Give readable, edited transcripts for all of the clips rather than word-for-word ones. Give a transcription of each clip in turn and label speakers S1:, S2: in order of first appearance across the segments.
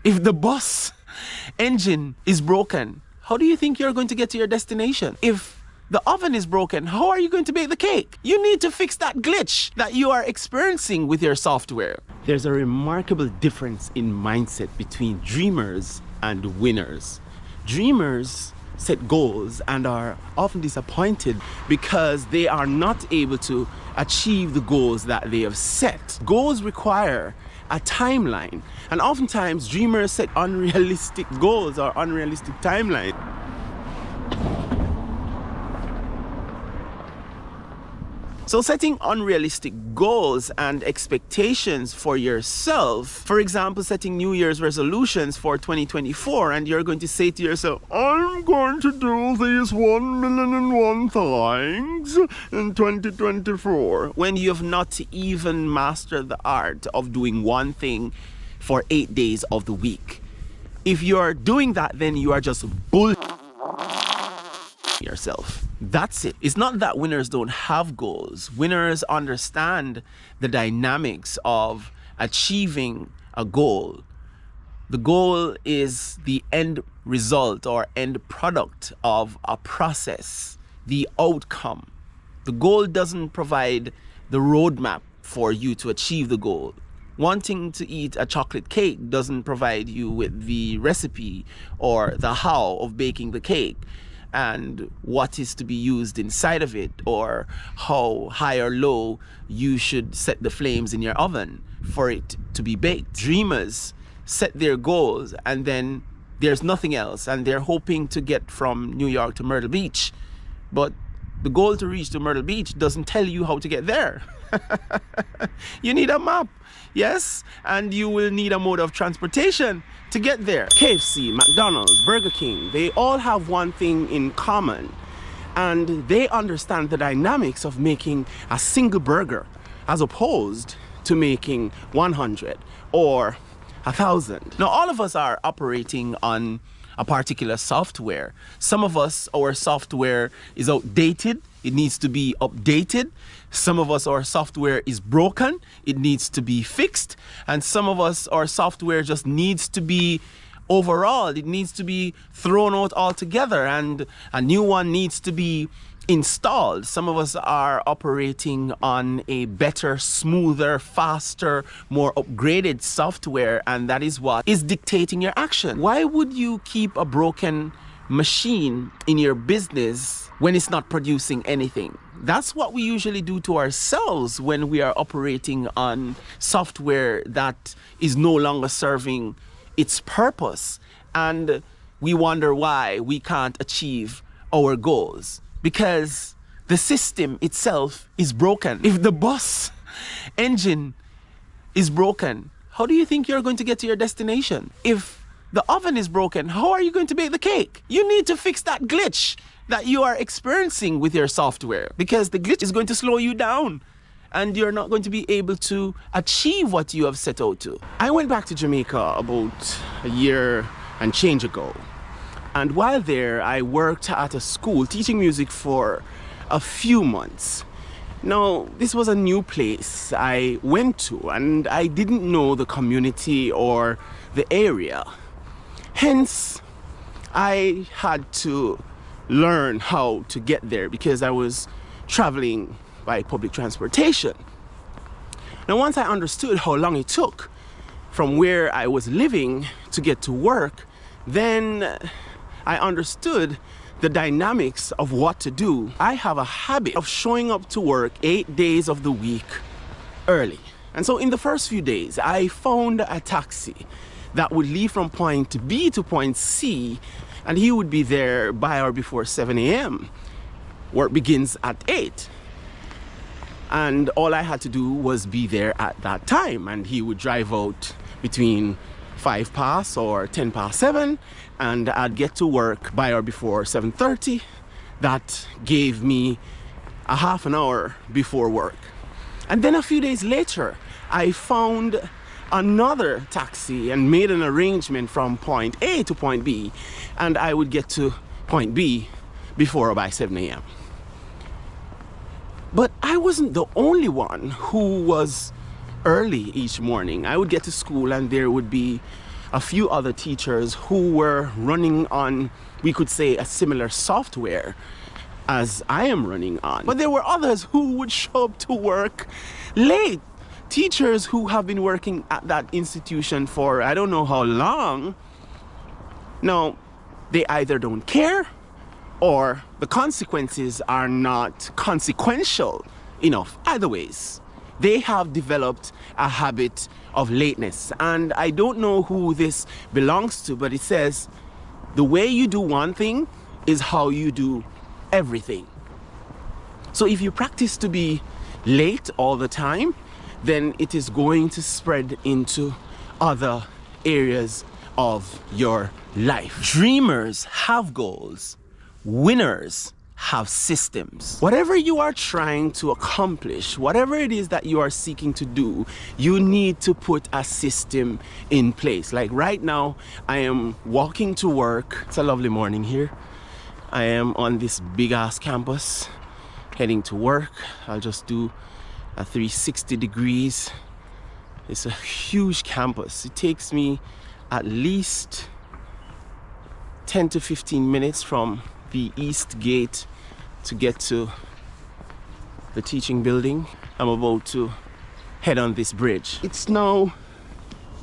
S1: If the bus engine is broken, how do you think you're going to get to your destination? If the oven is broken, how are you going to bake the cake? You need to fix that glitch that you are experiencing with your software. There's a remarkable difference in mindset between dreamers and winners. Dreamers set goals and are often disappointed because they are not able to achieve the goals that they have set. Goals require a timeline, and oftentimes dreamers set unrealistic goals or unrealistic timelines. So setting unrealistic goals and expectations for yourself, for example, setting New Year's resolutions for 2024, and you're going to say to yourself, I'm going to do these 1,000,001 things in 2024, when you have not even mastered the art of doing one thing for 8 days of the week. If you're doing that, then you are just yourself. That's it. It's not that winners don't have goals. Winners understand the dynamics of achieving a goal. The goal is the end result or end product of a process, the outcome. The goal doesn't provide the roadmap for you to achieve the goal. Wanting to eat a chocolate cake doesn't provide you with the recipe or the how of baking the cake and what is to be used inside of it, or how high or low you should set the flames in your oven for it to be baked. Dreamers set their goals and then there's nothing else, and they're hoping to get from New York to Myrtle Beach, but the goal to reach to Myrtle Beach doesn't tell you how to get there. You need a map, yes, and you will need a mode of transportation to get there. KFC, McDonald's, Burger King, they all have one thing in common, and they understand the dynamics of making a single burger as opposed to making 100 or 1,000. Now, all of us are operating on a particular software. Some of us, our software is outdated. It needs to be updated. Some of us, our software is broken. It needs to be fixed. And some of us, our software just needs to be overhauled. It needs to be thrown out altogether, and a new one needs to be installed. Some of us are operating on a better, smoother, faster, more upgraded software, and that is what is dictating your action. Why would you keep a broken machine in your business when it's not producing anything? That's what we usually do to ourselves when we are operating on software that is no longer serving its purpose, and we wonder why we can't achieve our goals. Because the system itself is broken. If the bus engine is broken, how do you think you're going to get to your destination? If the oven is broken, how are you going to bake the cake? You need to fix that glitch that you are experiencing with your software, because the glitch is going to slow you down and you're not going to be able to achieve what you have set out to. I went back to Jamaica about a year and change ago. And while there, I worked at a school teaching music for a few months. Now, this was a new place I went to, and I didn't know the community or the area. Hence, I had to learn how to get there because I was traveling by public transportation. Now, once I understood how long it took from where I was living to get to work, then I understood the dynamics of what to do. I have a habit of showing up to work 8 days of the week early. And so in the first few days, I found a taxi that would leave from point B to point C, and he would be there by or before 7 a.m. Work begins at 8. And all I had to do was be there at that time, and he would drive out between 5 past or 10 past 7, and I'd get to work by or before 7:30. That gave me a half an hour before work. And then a few days later, I found another taxi and made an arrangement from point A to point B, and I would get to point B before or by 7 a.m. But I wasn't the only one who was early each morning. I would get to school and there would be a few other teachers who were running on, we could say, a similar software as I am running on. But there were others who would show up to work late. Teachers who have been working at that institution for I don't know how long. Now, they either don't care or the consequences are not consequential enough. Either ways, they have developed a habit of lateness. And I don't know who this belongs to, but it says the way you do one thing is how you do everything. So if you practice to be late all the time, then it is going to spread into other areas of your life. Dreamers have goals. Winners have systems. Whatever you are trying to accomplish, whatever it is that you are seeking to do, you need to put a system in place. Like right now, I am walking to work. It's a lovely morning here. I am on this big ass campus heading to work. I'll just do a 360 degrees. It's a huge campus. It takes me at least 10 to 15 minutes from the east gate to get to the teaching building. I'm about to head on this bridge. It's now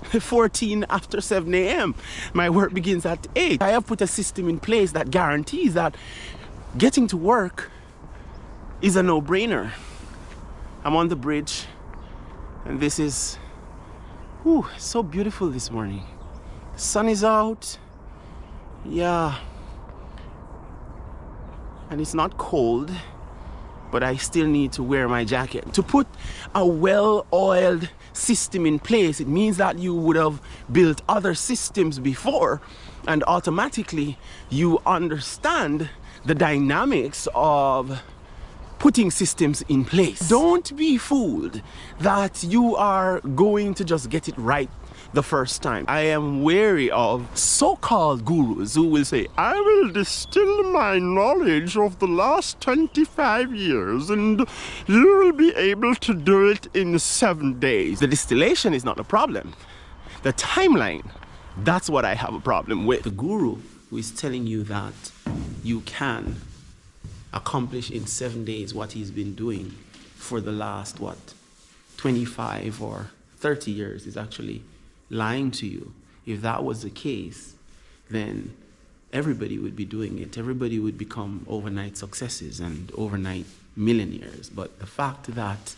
S1: 14 after 7 a.m. My work begins at 8. I have put a system in place that guarantees that getting to work is a no-brainer. I'm on the bridge and this is so beautiful this morning. The sun is out. Yeah. And it's not cold, but I still need to wear my jacket. To put a well-oiled system in place, it means that you would have built other systems before, and automatically you understand the dynamics of putting systems in place. Don't be fooled that you are going to just get it right the first time. I am wary of so-called gurus who will say, I will distill my knowledge of the last 25 years and you will be able to do it in 7 days. The distillation is not a problem. The timeline, that's what I have a problem with. The guru who is telling you that you can accomplish in 7 days what he's been doing for the last 25 or 30 years is actually lying to you. If that was the case, then everybody would be doing it. Everybody would become overnight successes and overnight millionaires. But the fact that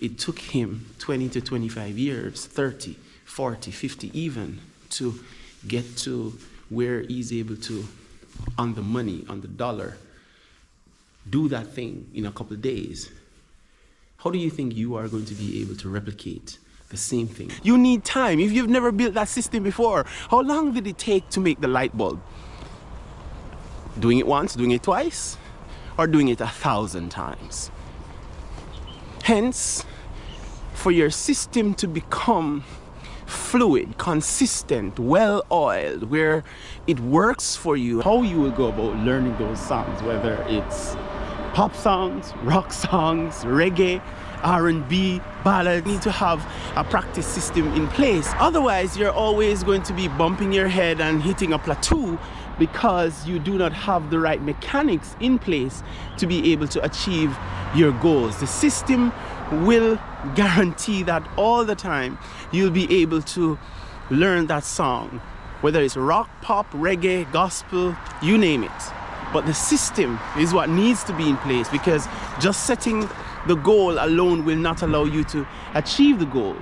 S1: it took him 20 to 25 years, 30, 40, 50 even, to get to where he's able to, on the money, on the dollar, do that thing in a couple of days, how do you think you are going to be able to replicate the same thing? You need time. If you've never built that system before, how long did it take to make the light bulb? Doing it once, doing it twice, or doing it 1,000 times? Hence, for your system to become fluid, consistent, well-oiled, where it works for you, how you will go about learning those songs, whether it's pop songs, rock songs, reggae, R&B, ballad. You need to have a practice system in place. Otherwise, you're always going to be bumping your head and hitting a plateau because you do not have the right mechanics in place to be able to achieve your goals. The system will guarantee that all the time you'll be able to learn that song, whether it's rock, pop, reggae, gospel, you name it. But the system is what needs to be in place, because just setting the goal alone will not allow you to achieve the goal.